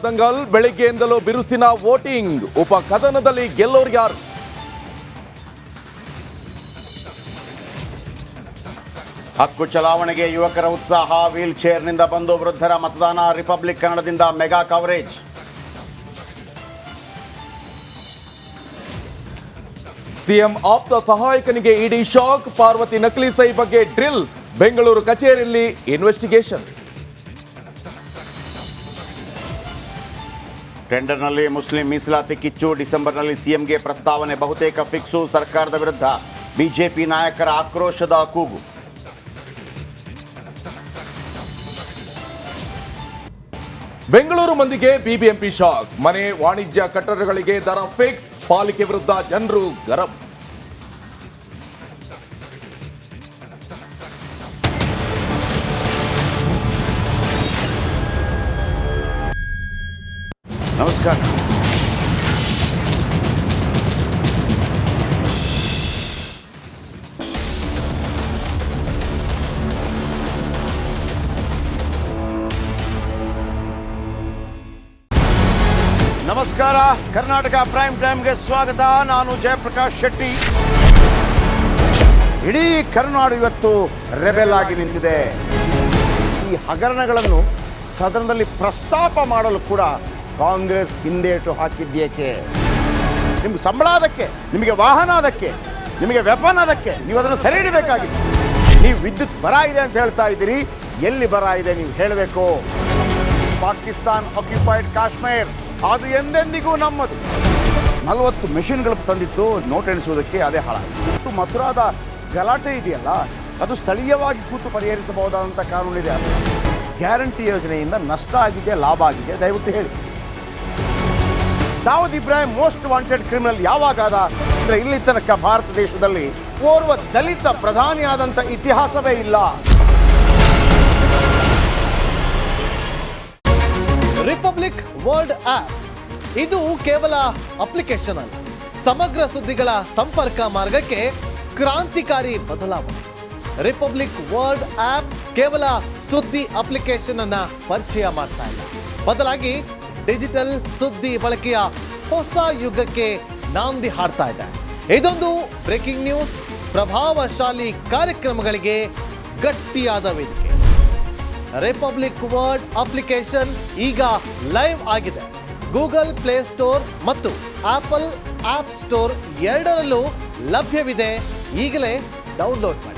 ದಂಗಲ್ ಬೆಳಿಗ್ಗೆಯಿಂದಲೂ ಬಿರುಸಿನ ವೋಟಿಂಗ್. ಉಪ ಕದನದಲ್ಲಿ ಗೆಲ್ಲೋರು ಯಾರು? ಹಕ್ಕು ಚಲಾವಣೆಗೆ ಯುವಕರ ಉತ್ಸಾಹ. ವೀಲ್ ಚೇರ್ನಿಂದ ಬಂದು ವೃದ್ಧರ ಮತದಾನ. ರಿಪಬ್ಲಿಕ್ ಕನ್ನಡದಿಂದ ಮೆಗಾ ಕವರೇಜ್. ಸಿಎಂ ಆಪ್ತ ಸಹಾಯಕನಿಗೆ ಇಡಿ ಶಾಕ್. ಪಾರ್ವತಿ ನಕಲಿ ಸೈ ಬಗ್ಗೆ ಡ್ರಿಲ್. ಬೆಂಗಳೂರು ಕಚೇರಿಯಲ್ಲಿ ಇನ್ವೆಸ್ಟಿಗೇಷನ್. ಟೆಂಡರ್ನಲ್ಲಿ ಮುಸ್ಲಿಂ ಮೀಸಲಾತಿ ಕಿಚ್ಚು. ಡಿಸೆಂಬರ್ನಲ್ಲಿ ಸಿಎಂಗೆ ಪ್ರಸ್ತಾವನೆ ಬಹುತೇಕ ಫಿಕ್ಸು. ಸರ್ಕಾರದ ವಿರುದ್ಧ ಬಿಜೆಪಿ ನಾಯಕರ ಆಕ್ರೋಶದ ಕೂಗು. ಬೆಂಗಳೂರು ಮಂದಿಗೆ ಬಿಬಿಎಂಪಿ ಶಾಕ್. ಮನೆ ವಾಣಿಜ್ಯ ಕಟ್ಟಡಗಳಿಗೆ ದರ ಫಿಕ್ಸ್. ಪಾಲಿಕೆ ವಿರುದ್ಧ ಜನರು ಗರಂ. ನಮಸ್ಕಾರ. ನಮಸ್ಕಾರ. ಕರ್ನಾಟಕ ಪ್ರೈಮ್ ಟೈಮ್ಗೆ ಸ್ವಾಗತ. ನಾನು ಜಯಪ್ರಕಾಶ್ ಶೆಟ್ಟಿ. ಇಡೀ ಕರುನಾಡು ಇವತ್ತು ರೆಬೆಲ್ ಆಗಿ ನಿಂತಿದೆ. ಈ ಹಗರಣಗಳನ್ನು ಸದನದಲ್ಲಿ ಪ್ರಸ್ತಾಪ ಮಾಡಲು ಕೂಡ ಕಾಂಗ್ರೆಸ್ ಹಿಂದೇಟು ಹಾಕಿದ್ದೇಕೆ? ನಿಮ್ಗೆ ಸಂಬಳ ಅದಕ್ಕೆ, ನಿಮಗೆ ವಾಹನ ಅದಕ್ಕೆ, ನಿಮಗೆ ವೆಪನ್ ಅದಕ್ಕೆ. ನೀವು ಅದನ್ನು ಸೆರೆ ಹಿಡಿಬೇಕಾಗಿತ್ತು. ನೀವು ವಿದ್ಯುತ್ ಬರ ಇದೆ ಅಂತ ಹೇಳ್ತಾ ಇದ್ದೀರಿ. ಎಲ್ಲಿ ಬರ ಇದೆ ನೀವು ಹೇಳಬೇಕು. ಪಾಕಿಸ್ತಾನ್ ಆಕ್ಯುಪೈಡ್ ಕಾಶ್ಮೀರ್ ಅದು ಎಂದೆಂದಿಗೂ ನಮ್ಮದು. 40 ಮೆಷಿನ್ಗಳು ತಂದಿತ್ತು ನೋಟ್ ಎಣಿಸುವುದಕ್ಕೆ, ಅದೇ ಹಾಳಾಯಿತು. ಮಥುರಾದ ಗಲಾಟೆ ಇದೆಯಲ್ಲ, ಅದು ಸ್ಥಳೀಯವಾಗಿ ಕೂತು ಪರಿಹರಿಸಬಹುದಾದಂಥ ಕಾನೂನಿದೆ. ಗ್ಯಾರಂಟಿ ಯೋಜನೆಯಿಂದ ನಷ್ಟ ಆಗಿದೆ, ಲಾಭ ಆಗಿದೆ, ದಯವಿಟ್ಟು ಹೇಳಿ. Dawood Ibrahim most wanted criminal ಯಾವಾಗಾದ ಅಂದರೆ ಇಲ್ಲಿ ತನಕ ಭಾರತ ದೇಶದಲ್ಲಿ ಓರ್ವ ದಲಿತ ಪ್ರಧಾನಿಯಾದಂಥ ಇತಿಹಾಸವೇ ಇಲ್ಲ. ರಿಪಬ್ಲಿಕ್ ವರ್ಲ್ಡ್ ಆಪ್ ಇದು ಕೇವಲ ಅಪ್ಲಿಕೇಶನ್ ಅಲ್ಲ, ಸಮಗ್ರ ಸುದ್ದಿಗಳ ಸಂಪರ್ಕ ಮಾರ್ಗಕ್ಕೆ ಕ್ರಾಂತಿಕಾರಿ ಬದಲಾವಣೆ. ರಿಪಬ್ಲಿಕ್ ವರ್ಲ್ಡ್ ಆಪ್ ಕೇವಲ ಸುದ್ದಿ ಅಪ್ಲಿಕೇಶನ್ ಅನ್ನ ಪರಿಚಯ ಮಾಡ್ತಾ ಇಲ್ಲ, ಬದಲಾಗಿ ಡಿಜಿಟಲ್ ಸುದ್ದಿ ಬಳಕೆಯ ಹೊಸ ಯುಗಕ್ಕೆ ನಾಂದಿ ಹಾಡ್ತಾ ಇದೆ. ಇದೊಂದು ಬ್ರೇಕಿಂಗ್ ನ್ಯೂಸ್, ಪ್ರಭಾವಶಾಲಿ ಕಾರ್ಯಕ್ರಮಗಳಿಗೆ ಗಟ್ಟಿಯಾದ ವೇದಿಕೆ. ರಿಪಬ್ಲಿಕ್ ವರ್ಲ್ಡ್ ಅಪ್ಲಿಕೇಶನ್ ಈಗ ಲೈವ್ ಆಗಿದೆ. ಗೂಗಲ್ ಪ್ಲೇ ಸ್ಟೋರ್ ಮತ್ತು ಆಪಲ್ ಆಪ್ ಸ್ಟೋರ್ ಎರಡರಲ್ಲೂ ಲಭ್ಯವಿದೆ. ಈಗಲೇ ಡೌನ್ಲೋಡ್ ಮಾಡಿ.